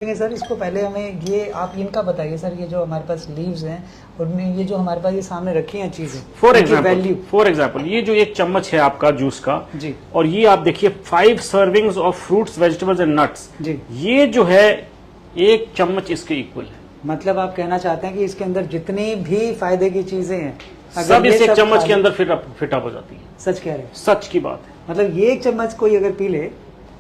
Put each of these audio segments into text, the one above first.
Sir इसको पहले हमें ये आप इनका बताइए सर, ये जो हमारे पास लीव्स हैं उनमें ये जो हमारे पास ये सामने रखी हैं चीजें, फॉर एग्जाम्पल ये जो एक चम्मच है आपका जूस का जी, और ये आप देखिए 5 servings of fruits vegetables and nuts जी, ये जो है एक चम्मच इसके इक्वल है। मतलब आप कहना चाहते हैं कि इसके अंदर जितनी भी फायदे की चीजें हैं सब इस एक चम्मच के अंदर फिट अप हो जाती है। सच कह रहे हैं? सच की बात है। मतलब ये एक चम्मच कोई अगर पी ले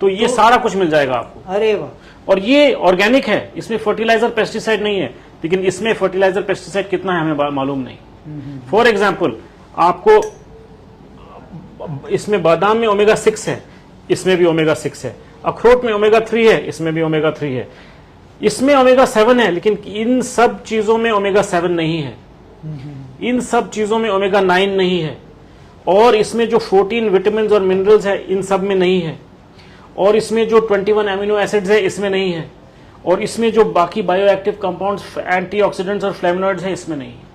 तो ये सारा कुछ मिल जाएगा आपको। अरे वाह! और ये ऑर्गेनिक है, इसमें फर्टिलाइजर पेस्टिसाइड नहीं है, लेकिन इसमें फर्टिलाइजर पेस्टिसाइड कितना है हमें मालूम नहीं। फॉर एग्जाम्पल आपको इसमें बादाम में ओमेगा 6 है, इसमें भी ओमेगा 6 है, अखरोट में ओमेगा 3 है, इसमें भी ओमेगा 3 है, इसमें ओमेगा 7 है, लेकिन इन सब चीजों में ओमेगा 7 नहीं है, इन सब चीजों में ओमेगा 9 नहीं है, और इसमें जो 14 विटामिन और मिनरल्स है इन सब में नहीं है, और इसमें जो 21 एमिनो एसिड्स है इसमें नहीं है, और इसमें जो बाकी बायोएक्टिव कंपाउंड्स एंटीऑक्सीडेंट्स और फ्लेवोनॉइड्स है इसमें नहीं है।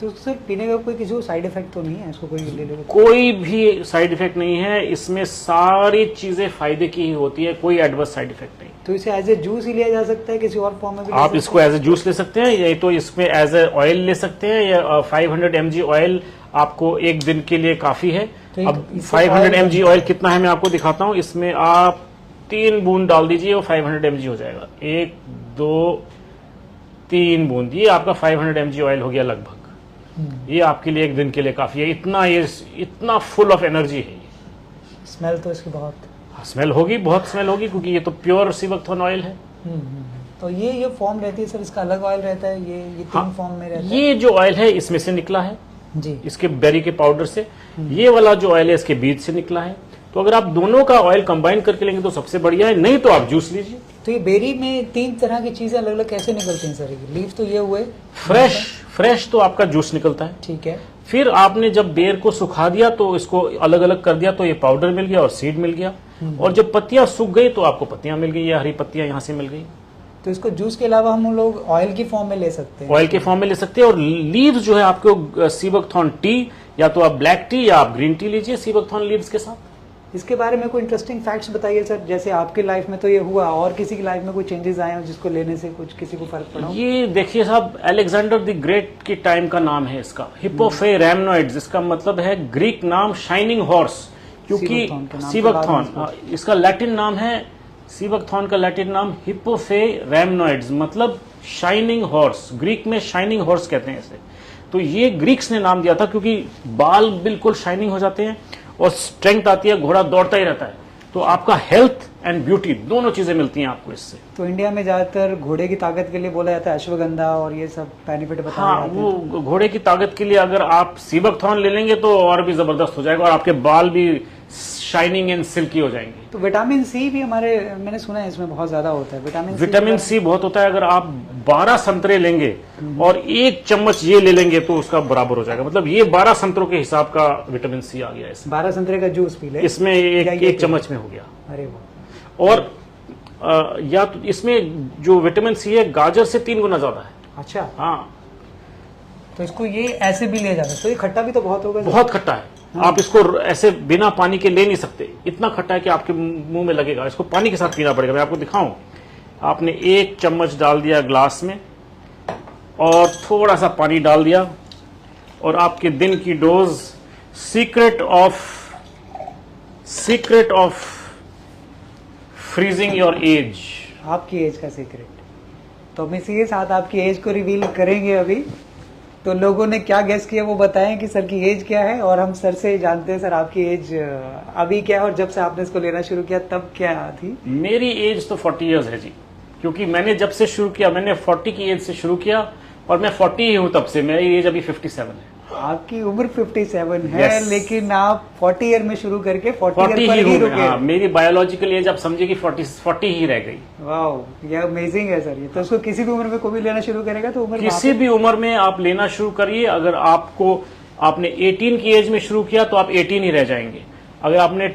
तो सर पीने का कोई किसी को साइड इफेक्ट तो नहीं है? इसको कोई ले लो? कोई भी साइड इफेक्ट नहीं है, इसमें सारी चीजें फायदे की ही होती है, कोई एडवर्स साइड इफेक्ट नहीं। तो इसे एज ए जूस ही लिया जा सकता है, किसी और फॉर्म में भी आप इसको एज ए जूस ले सकते हैं, या तो इसमें एज ए ऑयल ले सकते हैं, या 500 mg ऑयल आपको एक दिन के लिए काफी है। तो अब 500 mg ऑयल कितना है मैं आपको दिखाता हूं। इसमें आप 3 बूंद डाल दीजिए और 500 mg हो जाएगा। 1 2 3 बूंद, ये आपका 500 mg ऑयल हो गया लगभग। ये आपके लिए एक दिन के लिए काफी है। इतना फुल ऑफ एनर्जी है। स्मेल तो इसकी बहुत स्मेल होगी, बहुत स्मेल होगी, क्योंकि ये तो प्योर सीबकथॉर्न ऑयल है। तो ये फॉर्म रहती है सर, इसका अलग ऑयल रहता है, ये तीन फॉर्म में रहता है। ये जो ऑयल है इसमें से निकला है जी, इसके बेरी के पाउडर से। ये वाला जो ऑयल है इसके बीज से निकला है। तो अगर आप दोनों का ऑयल कंबाइन करके लेंगे तो सबसे बढ़िया है, नहीं तो आप जूस लीजिए। तो ये बेरी में 3 तरह की चीजें अलग अलग कैसे निकलती हैं सर? लीफ तो ये हुए फ्रेश तो आपका जूस निकलता है, ठीक है। फिर आपने जब बेर को सुखा दिया तो इसको अलग अलग कर दिया तो ये पाउडर मिल गया और सीड मिल गया, और जब पत्तियां सूख गई तो आपको पत्तियां मिल गई, या हरी पत्तियां यहां से मिल गई। तो इसको जूस के अलावा हम लोग ऑयल की फॉर्म में ले सकते हैं? ऑयल के फॉर्म में ले सकते हैं। और लीव्स जो है आपको सीबकथॉर्न टी, या तो आप ब्लैक टी या आप ग्रीन टी लीजिए सीबकथॉर्न लीव्स के साथ। इसके बारे में कोई इंटरेस्टिंग फैक्ट्स बताइए सर, जैसे आपकी लाइफ में तो ये हुआ, और किसी की लाइफ में कोई चेंजेस आए हो जिसको लेने से कुछ किसी को फर्क पड़ा हो? ये देखिए साहब, अलेक्जेंडर द ग्रेट के टाइम का नाम है इसका, हिप्पोफे रैमनॉइड्स। इसका मतलब है ग्रीक नाम शाइनिंग हॉर्स, क्योंकि सीबकथॉर्न इसका लैटिन नाम है। सीबकथॉर्न का लैटिन नाम हिप्पोफे रैमनॉइड्स, मतलब शाइनिंग हॉर्स। ग्रीक में शाइनिंग हॉर्स कहते हैं इसे। तो ये ग्रीक्स ने नाम दिया था क्योंकि बाल बिल्कुल शाइनिंग हो जाते हैं और स्ट्रेंथ आती है, घोड़ा दौड़ता ही रहता है। तो आपका हेल्थ एंड ब्यूटी दोनों चीजें मिलती हैं आपको इससे। तो इंडिया में ज्यादातर घोड़े की ताकत के लिए बोला जाता है अश्वगंधा, और ये सब बेनिफिट बताया हाँ, वो घोड़े की ताकत के लिए अगर आप सीबकथॉर्न ले लेंगे तो और भी जबरदस्त हो जाएगा, और आपके बाल भी शाइनिंग एंड सिल्की हो जाएंगे। तो विटामिन सी भी हमारे, मैंने सुना है इसमें बहुत ज्यादा होता है। विटामिन सी बहुत होता है। अगर आप 12 संतरे लेंगे और 1 चम्मच ये ले लेंगे तो उसका बराबर हो जाएगा। मतलब ये 12 संतरों के हिसाब का विटामिन सी आ गया इसमें। 12 संतरे का जूस पी ले, इसमें एक चम्मच में हो गया। अरे वाह! और या तो इसमें जो विटामिन सी है गाजर से 3 गुना ज्यादा है। अच्छा, हाँ। तो इसको ये ऐसे भी लिया जा सकता है? तो ये खट्टा भी तो बहुत होगा। बहुत खट्टा है। हाँ। आप इसको ऐसे बिना पानी के ले नहीं सकते, इतना खट्टा है कि आपके मुंह में लगेगा। इसको पानी के साथ पीना पड़ेगा। मैं आपको दिखाऊं, आपने 1 चम्मच डाल दिया ग्लास में और थोड़ा सा पानी डाल दिया, और आपके दिन की dose secret of freezing your age. आपकी एज का सीक्रेट तो हम इसी के साथ आपकी एज को रिवील करेंगे अभी। तो लोगों ने क्या गेस किया वो बताएं कि सर की एज क्या है, और हम सर से जानते हैं सर आपकी एज अभी क्या है, और जब से आपने इसको लेना शुरू किया तब क्या थी? मेरी एज तो 40 इयर्स है जी, क्योंकि मैंने जब से शुरू किया, मैंने 40 की एज से शुरू किया, और मैं 40 ही हूं तब से। मेरी एज अभी 57 है। आपकी उम्र 57 है, yes. लेकिन आप 40 ईयर में शुरू करके 40 ईयर पर ही रुके। हाँ, मेरी बायोलॉजिकल एज आप समझे कि 40 ही रह गई। वाह, ये अमेजिंग है सर। ये तो उसको किसी भी उम्र में कोई भी लेना शुरू करेगा तो उम्र किसी भी उम्र में आप लेना शुरू करिए। अगर आपने 18 की एज में शुरू किया तो आप 18 ही रह जाएंगे। अगर आपने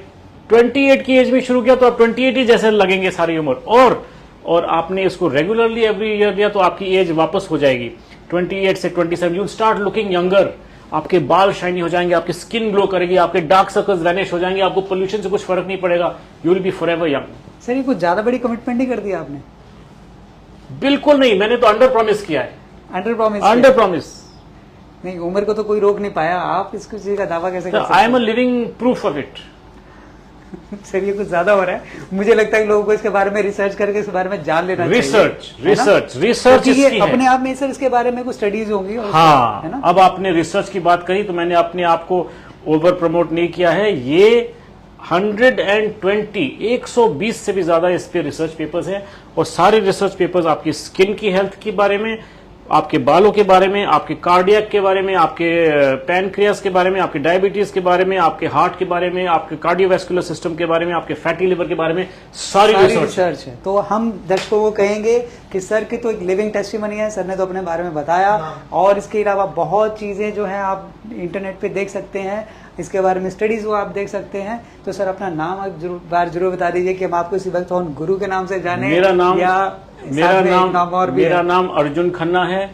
28 की एज में शुरू किया तो आप 28 ही जैसे लगेंगे सारी उम्र। और आपने इसको रेगुलरली एवरी ईयर दिया तो आपकी एज वापस हो जाएगी 28 से 27। You start looking younger. आपके बाल शाइनी हो जाएंगे, आपकी स्किन ग्लो करेगी, आपके डार्क सर्कल्स वैनिश हो जाएंगे, आपको पोल्यूशन से कुछ फर्क नहीं पड़ेगा। You will be forever young. Sir ये कुछ ज्यादा बड़ी कमिटमेंट नहीं कर दिया आपने? बिल्कुल नहीं, मैंने तो अंडर प्रॉमिस किया है। अंडर प्रॉमिस नहीं, उम्र को तो कोई रोक नहीं पाया, आप इसको चीज का दावा कैसे कर सकते I am a living proof of it. Sir ये कुछ ज्यादा हो रहा है, मुझे लगता है कि लोगों को इसके बारे में रिसर्च करके इस बारे में जान लेना रिसर्च इसकी अपने आप में सर इसके बारे में कुछ स्टडीज होंगी। हाँ, है ना? अब आपने रिसर्च की बात करी तो मैंने अपने आप को ओवर प्रमोट नहीं किया है। ये 120 से भी ज्यादा इस पे रिसर्च पेपर्स हैं, और सारे रिसर्च पेपर्स आपकी स्किन की हेल्थ के बारे में, आपके बालों के बारे में, आपके कार्डियक के बारे में, आपके पैनक्रियास के बारे में, आपके डायबिटीज के बारे में, आपके हार्ट के बारे में, आपके कार्डियोवैस्कुलर सिस्टम के बारे में, आपके फैटी लिवर के बारे में, सारी रिसर्च है। तो हम दर्शकों को कहेंगे कि सर की तो एक लिविंग टेस्टिमनी है, सर ने तो अपने बारे में बताया, और इसके अलावा बहुत चीजें जो है आप इंटरनेट पे देख सकते हैं, इसके बारे में स्टडीज वो आप देख सकते हैं। तो सर अपना नाम आप जरूर बता दीजिए कि हम आपको सिबकथॉर्न गुरु के नाम से जाने। मेरा नाम अर्जुन खन्ना है।